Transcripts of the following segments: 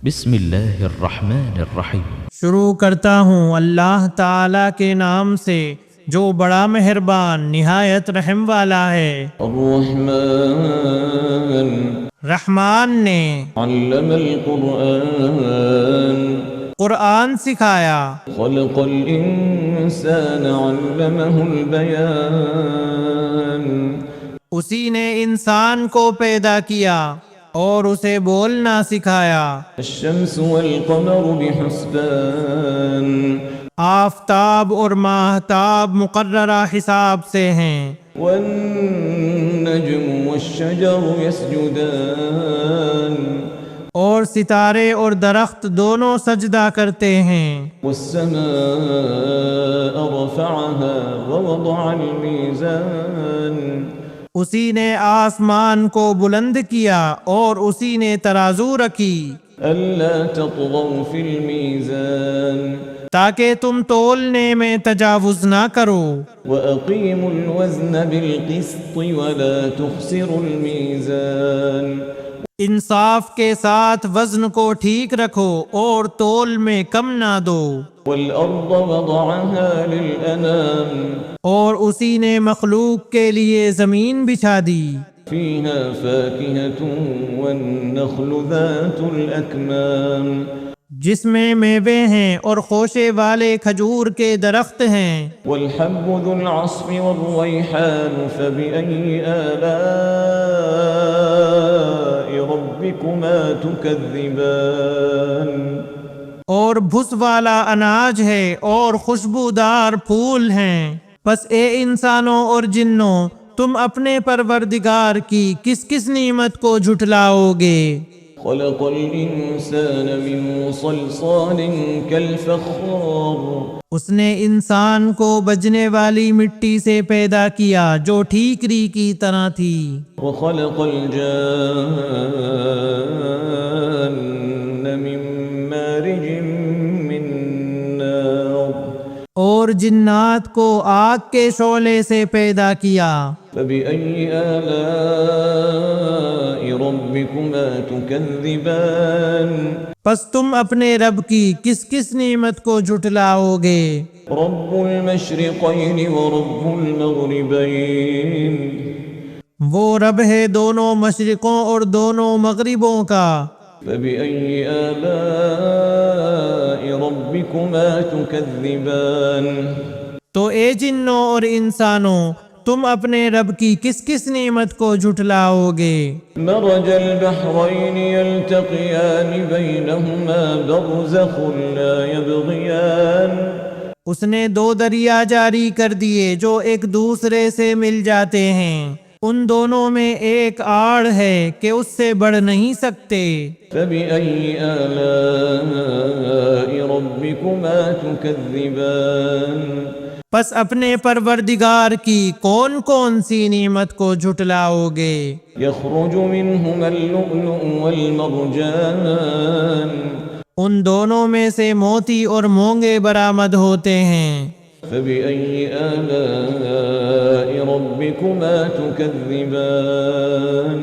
بسم اللہ الرحمن الرحیم۔ شروع کرتا ہوں اللہ تعالیٰ کے نام سے جو بڑا مہربان نہایت رحم والا ہے۔ الرحمن رحمان نے علم القرآن قرآن سکھایا، خلق الإنسان علمه البيان اسی نے انسان کو پیدا کیا اور اسے بولنا سکھایا۔ الشمس والقمر بحسبان آفتاب اور ماہتاب مقررہ حساب سے ہیں، والنجم والشجر يسجدان اور ستارے اور درخت دونوں سجدہ کرتے ہیں۔ والسماء رفعها ووضع الميزان اسی نے آسمان کو بلند کیا اور اسی نے ترازو رکھی ألا تطغوا في الميزان تاکہ تم تولنے میں تجاوز نہ کرو، وأقيموا الوزن بالقسط ولا تخسروا الميزان انصاف کے ساتھ وزن کو ٹھیک رکھو اور تول میں کم نہ دو۔ والأرض وضعها للأنام اور اسی نے مخلوق کے لیے زمین بچھا دی، فيها فاكهة والنخل ذات الأكمام جس میں میوے ہیں اور خوشے والے کھجور کے درخت ہیں، والحب ذو العصف والريحان فبأي آلاء ربكما تكذبان اور بھس والا اناج ہے اور خوشبودار پھول ہیں، پس اے انسانوں اور جنوں تم اپنے پروردگار کی کس کس نعمت کو جھٹلاؤ گے؟ خلق الإنسان من صلصال كالفخار اس نے انسان کو بجنے والی مٹی سے پیدا کیا جو ٹھیکری کی طرح تھی، وخلق الجان من مارج من نار اور جنات کو آگ کے شعلے سے پیدا کیا۔ فبأي آلاء ربكما تكذبان پس تم اپنے رب کی کس کس نعمت کو جھٹلاؤ گے؟ رب المشرقين ورب المغربين وہ رب ہے دونوں مشرقوں اور دونوں مغربوں کا۔ فبأي آلاء ربكما تكذبان تو اے جنوں اور انسانوں تم اپنے رب کی کس کس نعمت کو جھٹلاؤ گے؟ مرج البحرين يلتقيان بينهما برزخ لا يبغيان اس نے دو دریا جاری کر دیے جو ایک دوسرے سے مل جاتے ہیں، ان دونوں میں ایک آڑ ہے کہ اس سے بڑھ نہیں سکتے۔ فبأي آلاء ربكما تكذبان پس اپنے پروردگار کی کون کون سی نعمت کو جھٹلاؤ گے؟ يخرج منهما اللؤلؤ والمرجان ان دونوں میں سے موتی اور مونگے برآمد ہوتے ہیں۔ فبأي آلاء ربكما تكذبان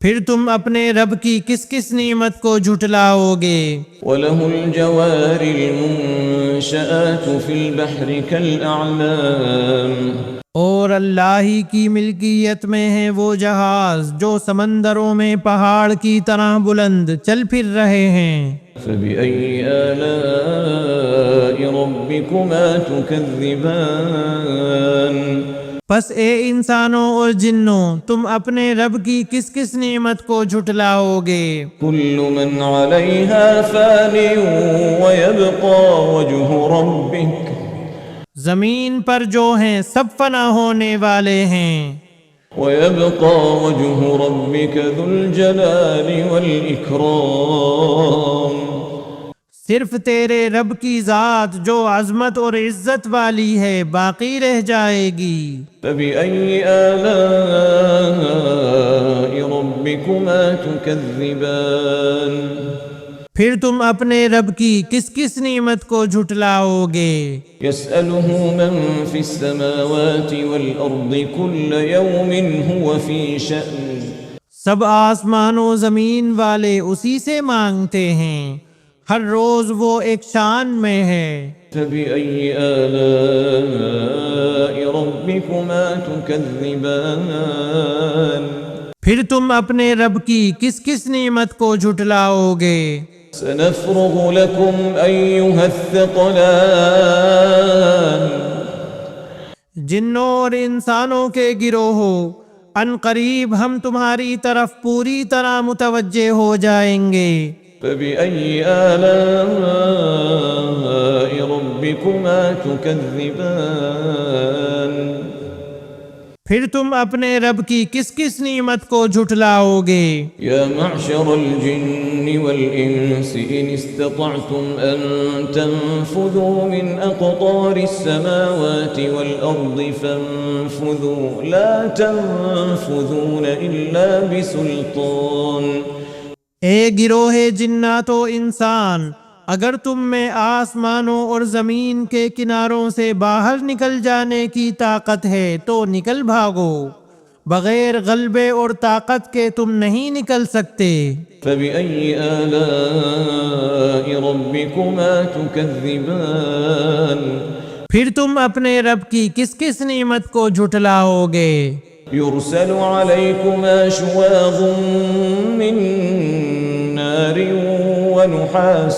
پھر تم اپنے رب کی کس کس نعمت کو جھٹلاؤ گے؟ وله الجوار المنشآت في البحر كالأعلام اور اللہ ہی کی ملکیت میں ہیں وہ جہاز جو سمندروں میں پہاڑ کی طرح بلند چل پھر رہے ہیں۔ فبأي آلاء ربكما تكذبان پس اے انسانوں اور جنوں تم اپنے رب کی کس کس نعمت کو جھٹلاؤ گے؟ كل من عليها فان ويبقى وجه ربك زمین پر جو ہیں سب فنا ہونے والے ہیں، ويبقى وجه ربك ذو الجلال والإكرام صرف تیرے رب کی ذات جو عظمت اور عزت والی ہے باقی رہ جائے گی۔ فبأي آلاء ربكما تكذبان پھر تم اپنے رب کی کس کس نعمت کو جھٹلاؤ گے؟ يسأله من في السماوات والأرض كل يوم هو في شأن سب آسمان و زمین والے اسی سے مانگتے ہیں، ہر روز وہ ایک شان میں ہے۔ فبأي آلاء ربكما تكذبان پھر تم اپنے رب کی کس کس نعمت کو جھٹلاؤ گے؟ سنفرغ لكم أيها الثقلان جنوں اور انسانوں کے گروہوں، ان قریب ہم تمہاری طرف پوری طرح متوجہ ہو جائیں گے۔ فبأي آلاء ربكما تكذبان پھر تم اپنے رب کی کس کس نعمت کو جھٹلاؤ گے؟ يا معشر الجن والإنس إن استطعتم أن تنفذوا من أقطار السماوات والأرض فانفذوا لا تنفذون إلا بسلطان۔ اے گروہ جنات و انسان، اگر تم میں آسمانوں اور زمین کے کناروں سے باہر نکل جانے کی طاقت ہے تو نکل بھاگو، بغیر غلبے اور طاقت کے تم نہیں نکل سکتے۔ فبأي آلاء ربكما تكذبان پھر تم اپنے رب کی کس کس نعمت کو جھٹلاؤ گے؟ يرسل عليكما شواظ من نار ونحاس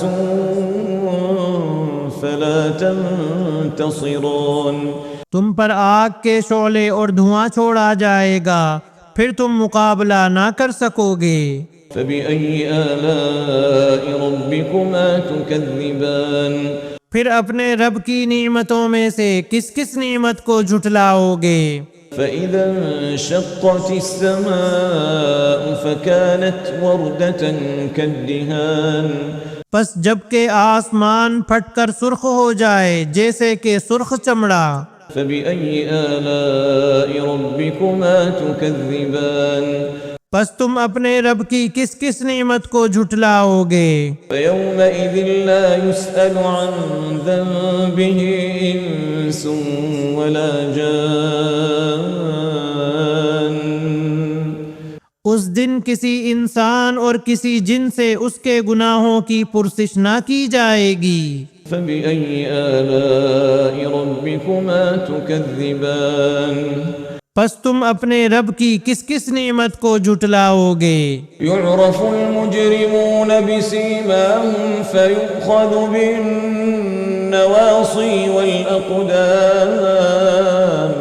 فلا تنتصران۔ تم پر آگ کے شعلے اور دھواں چھوڑا جائے گا، پھر تم مقابلہ نہ کر سکو گے۔ فبأي آلاء ربكما تكذبان پھر اپنے رب کی نعمتوں میں سے کس کس نعمت کو جھٹلاؤ گے؟ فإذا انشقت السماء فكانت وردة كالدهان پس جب کہ آسمان پھٹ کر سرخ ہو جائے جیسے کہ سرخ چمڑا۔ فبأي آلاء ربكما تكذبان پس تم اپنے رب کی کس کس نعمت کو جھٹلاؤ گے؟ فيومئذ لا يسأل عن ذنبه إنس ولا جان۔ اس دن کسی انسان اور کسی جن سے اس کے گناہوں کی پرسش نہ کی جائے گی۔ فبأي آلاء ربكما تكذبان پس تم اپنے رب کی کس کس نعمت کو جھٹلاؤ گے؟ يعرف المجرمون بسيماهم فيؤخذ بالنواصي والأقدام۔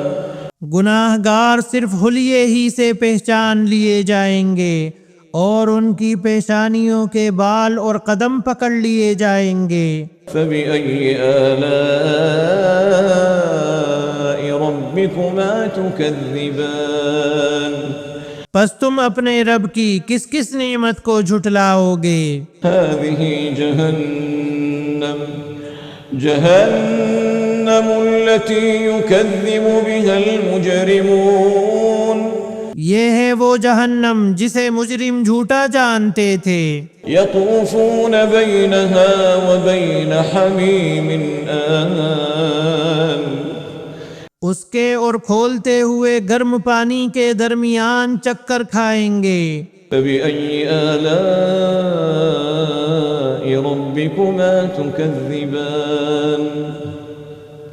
گناہ گار صرف حلیے ہی سے پہچان لیے جائیں گے اور ان کی پیشانیوں کے بال اور قدم پکڑ لیے جائیں گے۔ فبأي آلاء ربكما تكذبان پس تم اپنے رب کی کس کس نعمت کو جھٹلاؤ گے؟ هذه جهنم التي يكذب بها المجرمون۔ یہ ہے وہ جہنم جسے مجرم جھوٹا جانتے تھے۔ يطوفون بينها وبين حميم آن اس کے اور کھولتے ہوئے گرم پانی کے درمیان چکر کھائیں گے۔ فبأي آلاء ربكما تكذبان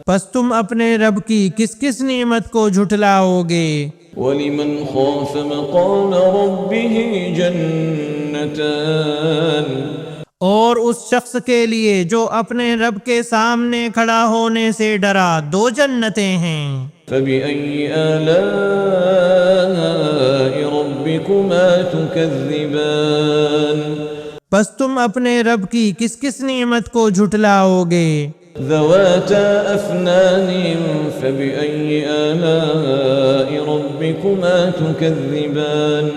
پس تم اپنے رب کی کس کس نعمت کو جھٹلاؤ گے؟ ولمن خاف مقام ربه جنتان اور اس شخص کے لیے جو اپنے رب کے سامنے کھڑا ہونے سے ڈرا، دو جنتیں ہیں۔ فبأي آلاء ربكما تكذبان پس تم اپنے رب کی کس کس نعمت کو جھٹلاؤ گے؟ ذواتا أفنان فبأي آلاء ربكما تكذبان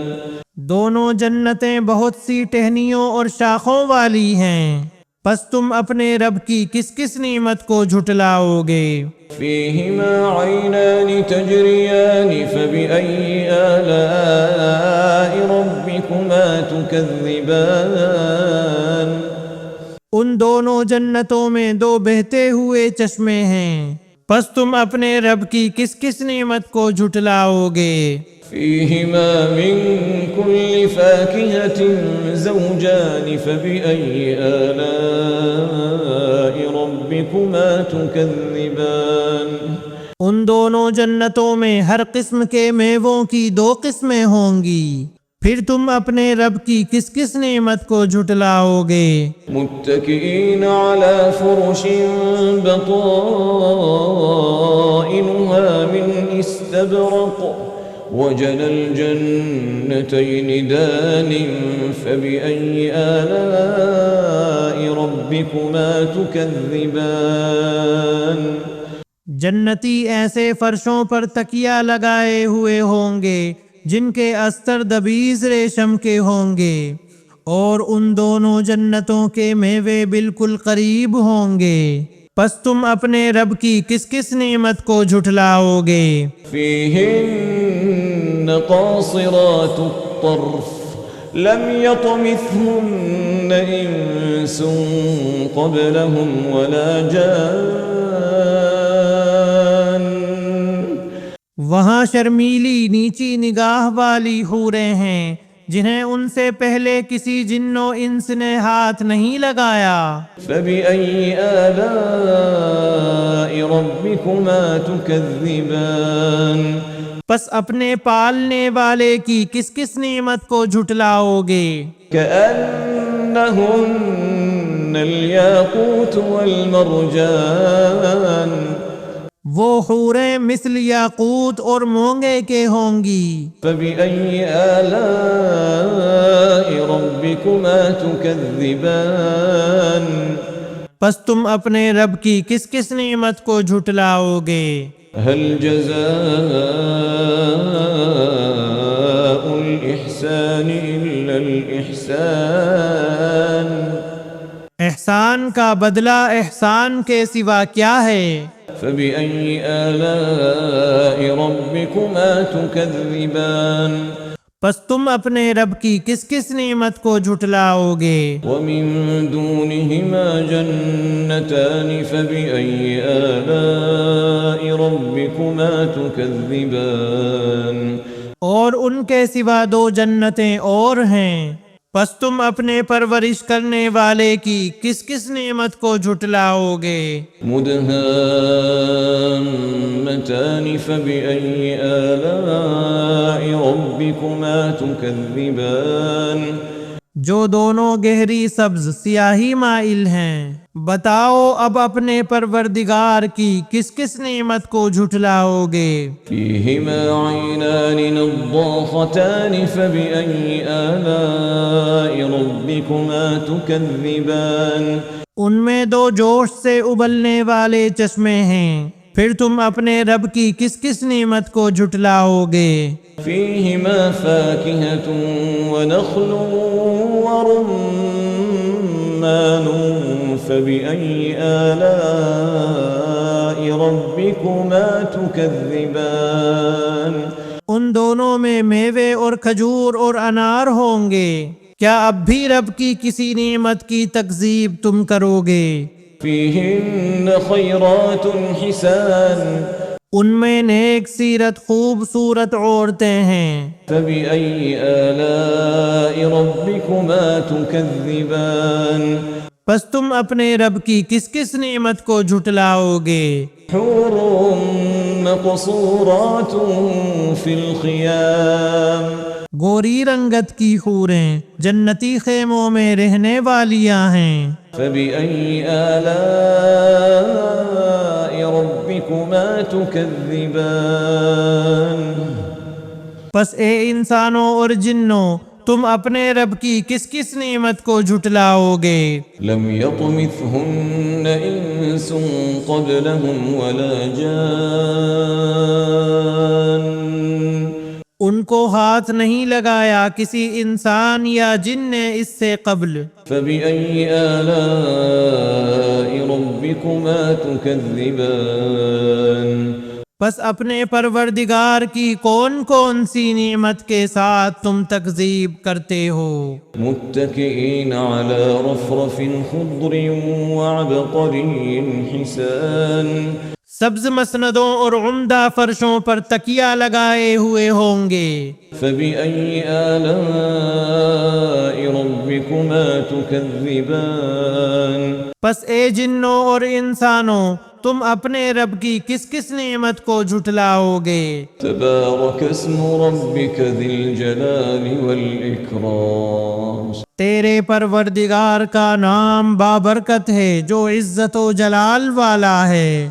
دونوں جنتیں بہت سی ٹہنیوں اور شاخوں والی ہیں، پس تم اپنے رب کی کس کس نعمت کو جھٹلاؤ گے؟ فيهما عينان تجريان فبأي آلاء ربكما تكذبان ان دونوں جنتوں میں دو بہتے ہوئے چشمے ہیں، پس تم اپنے رب کی کس کس نعمت کو جھٹلاؤ گے؟ فيهما من كل فاكهة زوجان فبأي آلاء ربكما تكذبان ان دونوں جنتوں میں ہر قسم کے میووں کی 2 قسمیں ہوں گی، پھر تم اپنے رب کی کس کس نعمت کو جھٹلاؤ گے؟ متكئين على فرش بطائنها من استبرق وجنى الجنتين دان فبأي آلاء ربكما تكذبان جنتی ایسے فرشوں پر تکیہ لگائے ہوئے ہوں گے جن کے استر دبیز ریشم کے ہوں گے، اور ان دونوں جنتوں کے میوے بالکل قریب ہوں گے، پس تم اپنے رب کی کس کس نعمت کو جھٹلاؤ گے؟ فيهن قاصرات الطرف لم يطمثهن إنس قبلهم ولا جان وہاں شرمیلی نیچی نگاہ والی حوریں ہیں جنہیں ان سے پہلے کسی جن و انس نے ہاتھ نہیں لگایا۔ فبأي آلاء ربكما تكذبان پس اپنے پالنے والے کی کس کس نعمت کو جھٹلاؤ گے؟ كأنهن الياقوت والمرجان وہ حوریں مثل یاقوت اور مونگے کے ہوں گی۔ فبأي آلاء ربكما تكذبان پس تم اپنے رب کی کس کس نعمت کو جھٹلاؤ گے؟ هل جزاء الإحسان إلا الإحسان احسان کا بدلہ احسان کے سوا کیا ہے؟ فبأي آلاء ربكما تكذبان پس تم اپنے رب کی کس کس نعمت کو جھٹلاؤ گے؟ ومن دونهما جنتان فبأي آلاء ربكما تكذبان اور ان کے سوا 2 جنتیں اور ہیں، پس تم اپنے پرورش کرنے والے کی کس کس نعمت کو جھٹلاؤ گے؟ مدهامتان فبأي آلاء ربكما تكذبان جو دونوں گہری سبز سیاہی مائل ہیں، بتاؤ اب اپنے پروردگار کی کس کس نعمت کو جھٹلاؤ گے؟ فيهما عينان نضاختان فبأي آلاء ربكما تكذبان ان میں 2 جوش سے ابلنے والے چشمے ہیں، پھر تم اپنے رب کی کس کس نعمت کو جھٹلاؤ گے؟ فيهما فاكهة ونخل ورمان فبأي آلاء ربكما تكذبان ان دونوں میں میوے اور کھجور اور انار ہوں گے، کیا اب بھی رب کی کسی نعمت کی تکذیب تم کرو گے؟ فيهن خيرات حسان ان میں نیک سیرت خوبصورت عورتیں ہیں، فبأي آلاء ربكما تكذبان پس تم اپنے رب کی کس کس نعمت کو جھٹلاؤ گے؟ حور مقصورات في الخيام گوری رنگت کی حوریں جنتی خیموں میں رہنے والیاں ہیں۔ فبأي آلاء ربكما تكذبان پس اے انسانوں اور جنوں، تم اپنے رب کی کس کس نعمت کو جھٹلاؤ گے؟ لم يطمثهن إنس قبلهم ولا جان ان کو ہاتھ نہیں لگایا کسی انسان یا جن نے اس سے قبل۔ فبأي آلاء ربكما تكذبان پس اپنے پروردگار کی کون کون سی نعمت کے ساتھ تم تکذیب کرتے ہو؟ متكئين على رفرف خضر وعبقري حسان سبز مسندوں اور عمدہ فرشوں پر تکیہ لگائے ہوئے ہوں گے۔ فبأي آلاء ربكما تكذبان پس اے جنوں اور انسانوں، تم اپنے رب کی کس کس نعمت کو جھٹلاؤ گے؟ تبارك اسم ربك ذي الجلال والإكرام تیرے پروردگار کا نام بابرکت ہے جو عزت و جلال والا ہے۔